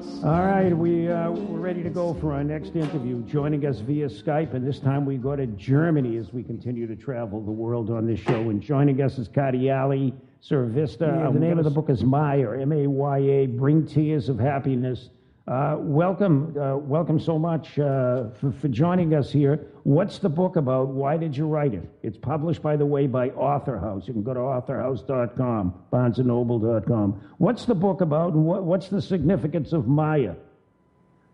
All right, we're ready to go for our next interview. Joining us via Skype, and this time we go to Germany as we continue to travel the world on this show. And joining us is Kadiali Servista. The name of the book is Maya, M-A-Y-A, Bring Tears of Happiness. Welcome so much for joining us here. What's the book about? Why did you write it? It's published, by the way, by Author House. You can go to authorhouse.com, barnesandnoble.com. What's the book about, and what's the significance of Maya?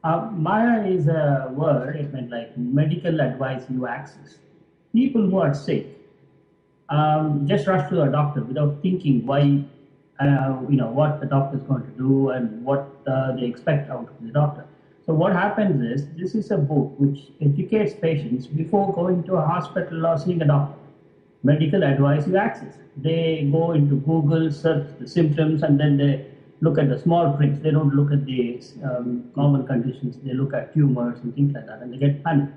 Maya is a word, it meant like medical advice you access. People who are sick just rush to a doctor without thinking why, what the doctor is going to do and what they expect out of the doctor. So what happens is, this is a book which educates patients before going to a hospital or seeing a doctor. Medical advice you access. They go into Google, search the symptoms, and then they look at the small print. They don't look at the common conditions. They look at tumors and things like that, and they get panicked.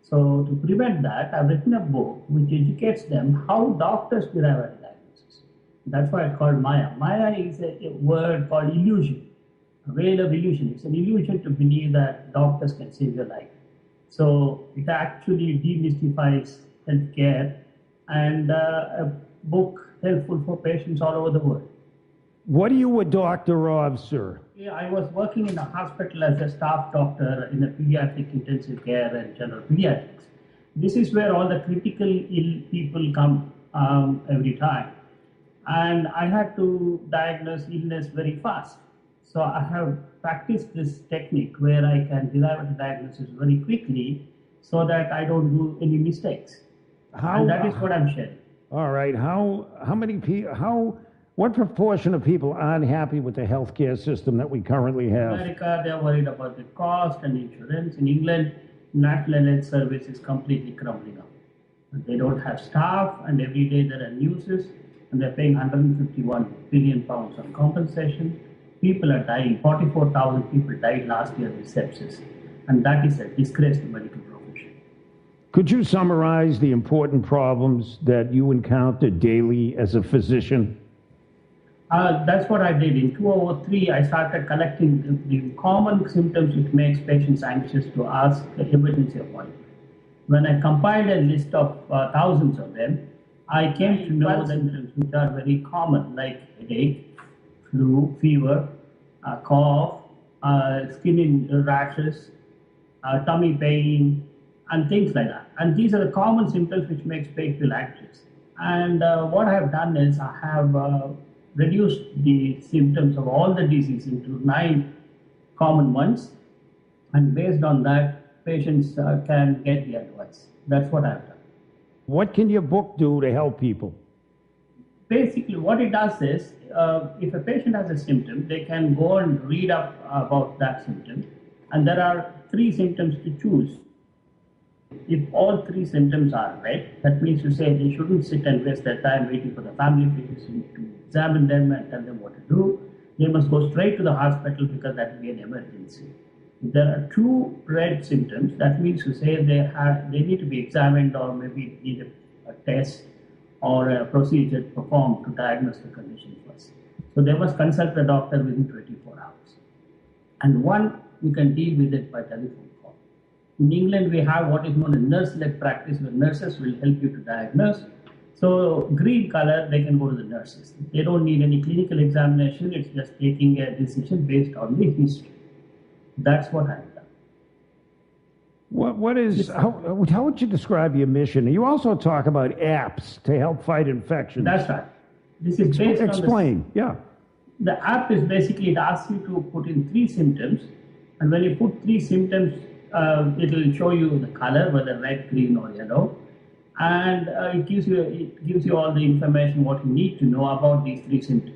So to prevent that, I've written a book which educates them how doctors derive a diagnosis. That's why it's called Maya. Maya is a word called illusion. A veil of illusion. It's an illusion to believe that doctors can save your life. So it actually demystifies healthcare, and a book helpful for patients all over the world. What are you a doctor of, sir? Yeah, I was working in a hospital as a staff doctor in a pediatric intensive care and general pediatrics. This is where all the critical ill people come every time. And I had to diagnose illness very fast. So I have practiced this technique where I can derive a diagnosis very quickly so that I don't do any mistakes. And that is what I'm sharing. All right. What proportion of people aren't happy with the healthcare system that we currently have? In America, they're worried about the cost and insurance. In England, National Health Service is completely crumbling up. They don't have staff, and every day there are newses, and they're paying 151 billion pounds on compensation. People are dying. 44,000 people died last year with sepsis, and that is a disgrace to medical profession. Could you summarize the important problems that you encounter daily as a physician? That's what I did. In 2003, I started collecting the common symptoms which makes patients anxious to ask the emergency appointment. When I compiled a list of thousands of them, I came to know the symptoms which are very common, like headache, flu, fever, cough, skin rashes, tummy pain, and things like that. And these are the common symptoms which makes people anxious. And what I have done is I have reduced the symptoms of all the diseases into 9 common ones. And based on that, patients can get the advice. That's what I've done. What can your book do to help people? Basically, what it does is, if a patient has a symptom, they can go and read up about that symptom. And there are 3 symptoms to choose. If all 3 symptoms are red, that means to say they shouldn't sit and waste their time waiting for the family physician to examine them and tell them what to do. They must go straight to the hospital because that will be an emergency. If there are 2 red symptoms, that means to say they need to be examined, or maybe need a test or a procedure performed to diagnose the condition first. So they must consult the doctor within 24 hours. And 1, you can deal with it by telephone call. In England, we have what is known as nurse-led practice, where nurses will help you to diagnose. So green color, they can go to the nurses. They don't need any clinical examination. It's just taking a decision based on the history. That's what I've done. How would you describe your mission? You also talk about apps to help fight infections. That's right. This is based on Explain, yeah. The app is basically, it asks you to put in 3 symptoms, and when you put 3 symptoms, it will show you the color, whether red, green, or yellow, and it gives you all the information what you need to know about these 3 symptoms.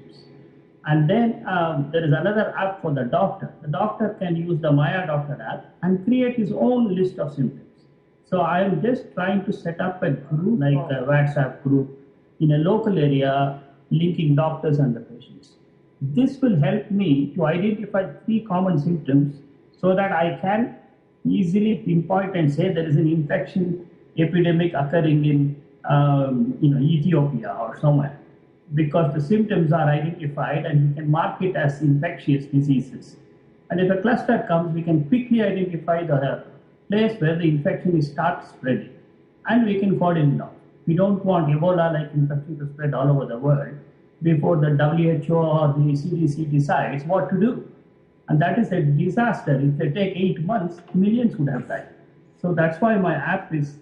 And then there is another app for the doctor. The doctor can use the Maya Doctor app and create his own list of symptoms. So I am just trying to set up a group, like a WhatsApp group, in a local area, linking doctors and the patients. This will help me to identify 3 common symptoms so that I can easily pinpoint and say there is an infection epidemic occurring in Ethiopia or somewhere, because the symptoms are identified and you can mark it as infectious diseases. And if a cluster comes, we can quickly identify the place where the infection is start spreading, and we can coordinate it off. We don't want Ebola-like infection to spread all over the world before the WHO or the CDC decides what to do. And that is a disaster. If they take 8 months, millions would have died. So that's why my app is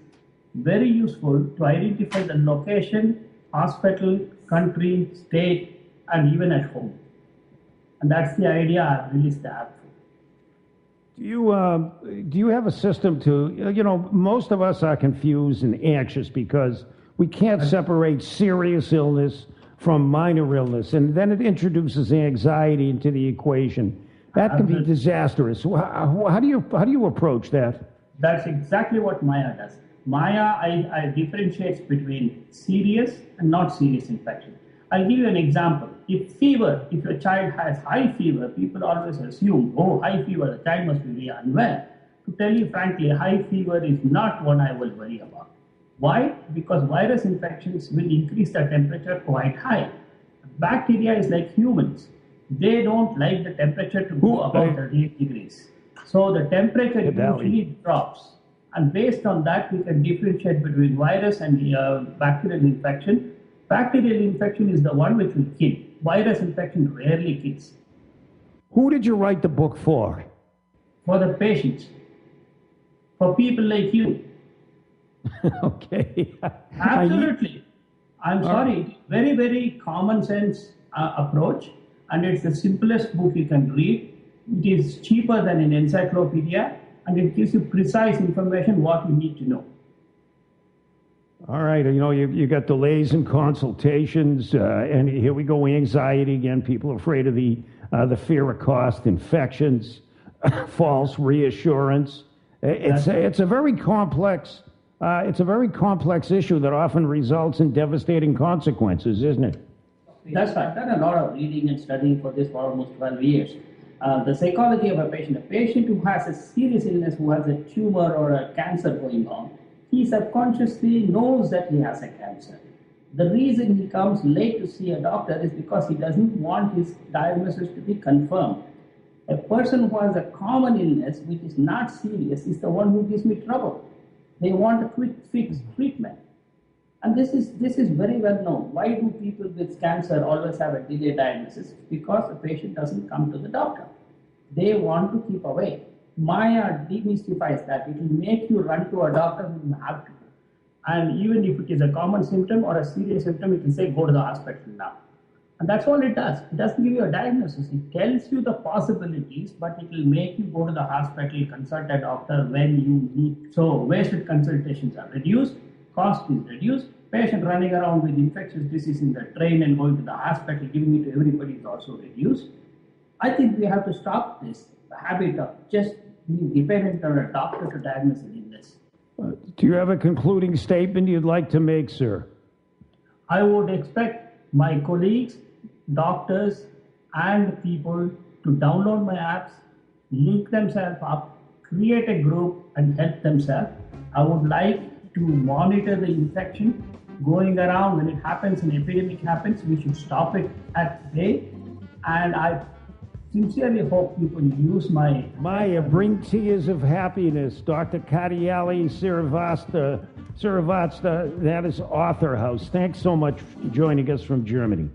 very useful to identify the location, hospital, country, state, and even at home. And that's the idea I've released the app. Do you have a system to, most of us are confused and anxious because we can't separate serious illness from minor illness, and then it introduces anxiety into the equation. That can be disastrous. How do you approach that? That's exactly what Maya does. Maya I differentiates between serious and not serious infection. I'll give you an example. If your child has high fever, people always assume, oh, high fever, the child must be really unwell. To tell you frankly, high fever is not one I will worry about. Why? Because virus infections will increase the temperature quite high. Bacteria is like humans. They don't like the temperature to go above 38 degrees. So the temperature usually drops. And based on that, we can differentiate between virus and bacterial infection. Bacterial infection is the one which will kill. Virus infection rarely kills. Who did you write the book for? For the patients. For people like you. Okay. Absolutely. I'm sorry. Very, very common sense approach. And it's the simplest book you can read. It is cheaper than an encyclopedia. And it gives you precise information what you need to know. All right, you got delays in consultations, and here we go, anxiety again. People are afraid of the fear of cost, infections, false reassurance. It's a very complex issue that often results in devastating consequences, isn't it? That's right. I've done a lot of reading and studying for this for almost 12 years. The psychology of a patient who has a serious illness, who has a tumor or a cancer going on, he subconsciously knows that he has a cancer. The reason he comes late to see a doctor is because he doesn't want his diagnosis to be confirmed. A person who has a common illness which is not serious is the one who gives me trouble. They want a quick fix treatment. And this is very well known. Why do people with cancer always have a delayed diagnosis? Because the patient doesn't come to the doctor. They want to keep away. Maya demystifies that. It will make you run to a doctor when you have to. And even if it is a common symptom or a serious symptom, it will say, go to the hospital now. And that's all it does. It doesn't give you a diagnosis. It tells you the possibilities, but it will make you go to the hospital, consult a doctor when you need. So wasted consultations are reduced, cost is reduced, patient running around with infectious disease in the train and going to the hospital, giving it to everybody is also reduced. I think we have to stop this habit of just being dependent on a doctor to diagnose an illness. Do you have a concluding statement you'd like to make, sir? I would expect my colleagues, doctors, and people to download my apps, link themselves up, create a group, and help themselves. I would like to monitor the infection going around. When it happens, an epidemic happens, we should stop it at bay. And I sincerely hope people use my... Maya, bring tears of happiness. Dr. Katyali Srivatsa, that is Author House. Thanks so much for joining us from Germany.